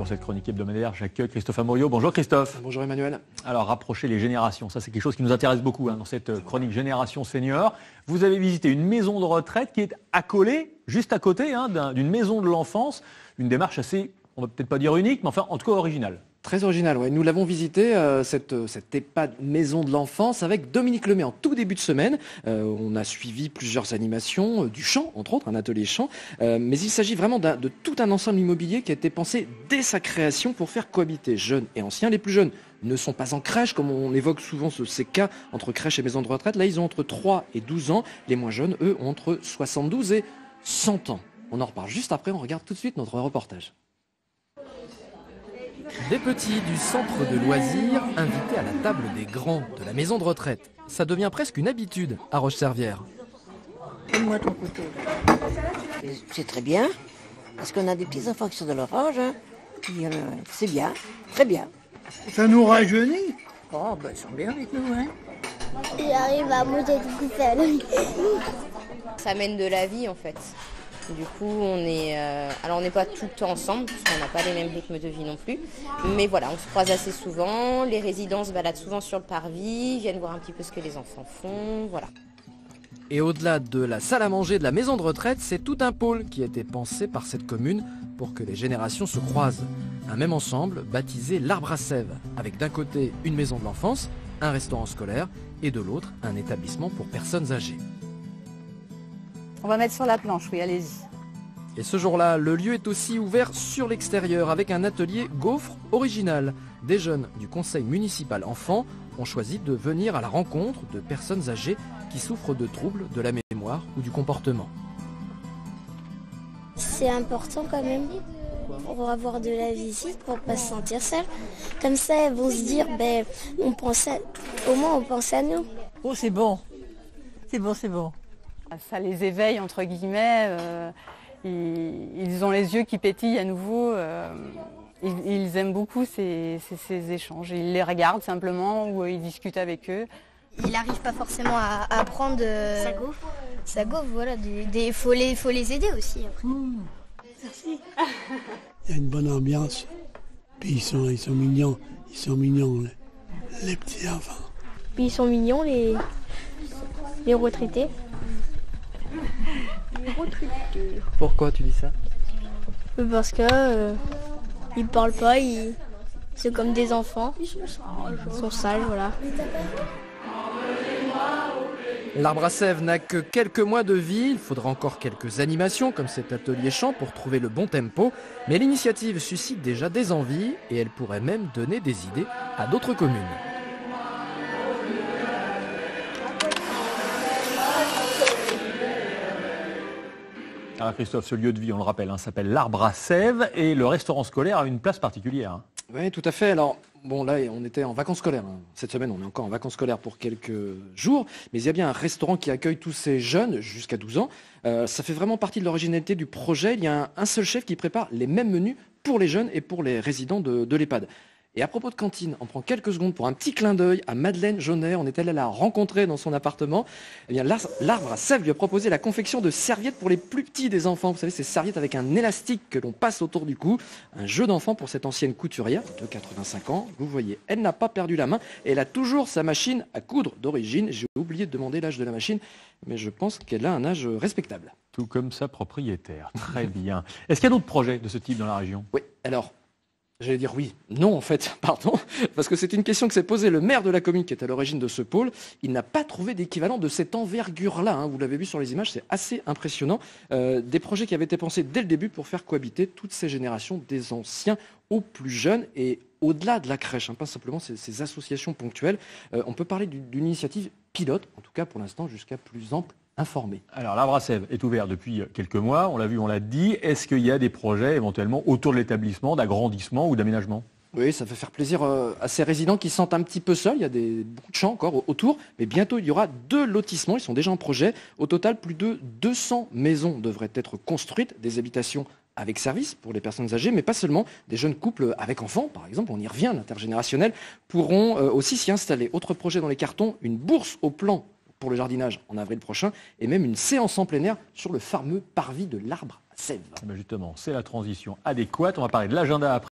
cette chronique hebdomadaire, j'accueille Christophe Amorio. Bonjour Christophe. Bonjour Emmanuel. Alors, rapprocher les générations, ça c'est quelque chose qui nous intéresse beaucoup dans cette chronique Génération Senior. Vous avez visité une maison de retraite qui est accolée, juste à côté d'une maison de l'enfance. Une démarche assez, on va peut-être pas dire unique, mais enfin en tout cas originale. Très original, ouais. Nous l'avons visité, cette EHPAD maison de l'enfance avec Dominique Lemay en tout début de semaine. On a suivi plusieurs animations, du chant, entre autres, un atelier chant. Mais il s'agit vraiment de tout un ensemble immobilier qui a été pensé dès sa création pour faire cohabiter jeunes et anciens. Les plus jeunes ne sont pas en crèche, comme on évoque souvent ces cas entre crèche et maison de retraite. Là, ils ont entre 3 et 12 ans. Les moins jeunes, eux, ont entre 72 et 100 ans. On en reparle juste après, on regarde tout de suite notre reportage. Des petits du centre de loisirs invités à la table des grands de la maison de retraite. Ça devient presque une habitude à Roche-Servière. Donne-moi ton couteau. C'est très bien, parce qu'on a des petits enfants qui sont de leur âge. Hein. C'est bien, très bien. Ça nous rajeunit. Oh, ben ils sont bien avec nous, hein. J'arrive à monter tout seul. Ça mène de la vie en fait. Du coup, alors on n'est pas tout le temps ensemble, parce qu'on n'a pas les mêmes rythmes de vie non plus. Mais voilà, on se croise assez souvent, les résidents se baladent souvent sur le parvis, viennent voir un petit peu ce que les enfants font, voilà. Et au-delà de la salle à manger de la maison de retraite, c'est tout un pôle qui a été pensé par cette commune pour que les générations se croisent. Un même ensemble baptisé l'Arbre à Sève, avec d'un côté une maison de l'enfance, un restaurant scolaire et de l'autre un établissement pour personnes âgées. On va mettre sur la planche, oui, allez-y. Et ce jour-là, le lieu est aussi ouvert sur l'extérieur avec un atelier gaufre original. Des jeunes du conseil municipal enfants ont choisi de venir à la rencontre de personnes âgées qui souffrent de troubles de la mémoire ou du comportement. C'est important quand même pour avoir de la visite, pour ne pas se sentir seul. Comme ça, elles vont se dire, au moins on pense à nous. Oh, c'est bon. C'est bon, c'est bon. Ça les éveille, entre guillemets. Ils ont les yeux qui pétillent à nouveau. Ils aiment beaucoup ces échanges. Ils les regardent simplement ou ils discutent avec eux. Il n'arrive pas forcément à apprendre sa gaufre, voilà. Faut les aider aussi après. Merci. Il y a une bonne ambiance. Puis ils sont mignons. Ils sont mignons, les petits enfants. Puis ils sont mignons, les retraités. Pourquoi tu dis ça? Parce que ils parlent pas, c'est comme des enfants. Ils sont sages, voilà. L'Arbre à Sève n'a que quelques mois de vie, il faudra encore quelques animations comme cet atelier chant pour trouver le bon tempo, mais l'initiative suscite déjà des envies et elle pourrait même donner des idées à d'autres communes. Alors Christophe, ce lieu de vie, on le rappelle, s'appelle l'Arbre à Sève et le restaurant scolaire a une place particulière. Oui, tout à fait. Alors, bon, là, on était en vacances scolaires. Cette semaine, on est encore en vacances scolaires pour quelques jours. Mais il y a bien un restaurant qui accueille tous ces jeunes jusqu'à 12 ans. Ça fait vraiment partie de l'originalité du projet. Il y a un seul chef qui prépare les mêmes menus pour les jeunes et pour les résidents de l'EHPAD. Et à propos de cantine, on prend quelques secondes pour un petit clin d'œil à Madeleine Jaunet. On est allé la rencontrer dans son appartement. Eh bien, l'Arbre à Sève lui a proposé la confection de serviettes pour les plus petits des enfants. Vous savez, ces serviettes avec un élastique que l'on passe autour du cou. Un jeu d'enfant pour cette ancienne couturière de 85 ans. Vous voyez, elle n'a pas perdu la main et elle a toujours sa machine à coudre d'origine. J'ai oublié de demander l'âge de la machine, mais je pense qu'elle a un âge respectable. Tout comme sa propriétaire. Très bien. Est-ce qu'il y a d'autres projets de ce type dans la région? Oui, alors... J'allais dire oui, non en fait, pardon, parce que c'est une question que s'est posée le maire de la commune qui est à l'origine de ce pôle. Il n'a pas trouvé d'équivalent de cette envergure-là, vous l'avez vu sur les images, c'est assez impressionnant. Des projets qui avaient été pensés dès le début pour faire cohabiter toutes ces générations, des anciens aux plus jeunes et au-delà de la crèche, pas simplement ces associations ponctuelles. On peut parler d'une initiative pilote, en tout cas pour l'instant jusqu'à plus ample. Informé. Alors l'Arbre à Sève est ouvert depuis quelques mois, on l'a vu, on l'a dit. Est-ce qu'il y a des projets éventuellement autour de l'établissement, d'agrandissement ou d'aménagement? Oui, ça fait faire plaisir à ces résidents qui se sentent un petit peu seuls. Il y a beaucoup de champs encore autour, mais bientôt il y aura 2 lotissements, ils sont déjà en projet. Au total, plus de 200 maisons devraient être construites, des habitations avec service pour les personnes âgées, mais pas seulement. Des jeunes couples avec enfants, par exemple, on y revient, l'intergénérationnel, pourront aussi s'y installer. Autre projet dans les cartons, une bourse au plan pour le jardinage en avril prochain et même une séance en plein air sur le fameux parvis de l'Arbre à Sève. Justement, c'est la transition adéquate. On va parler de l'agenda après.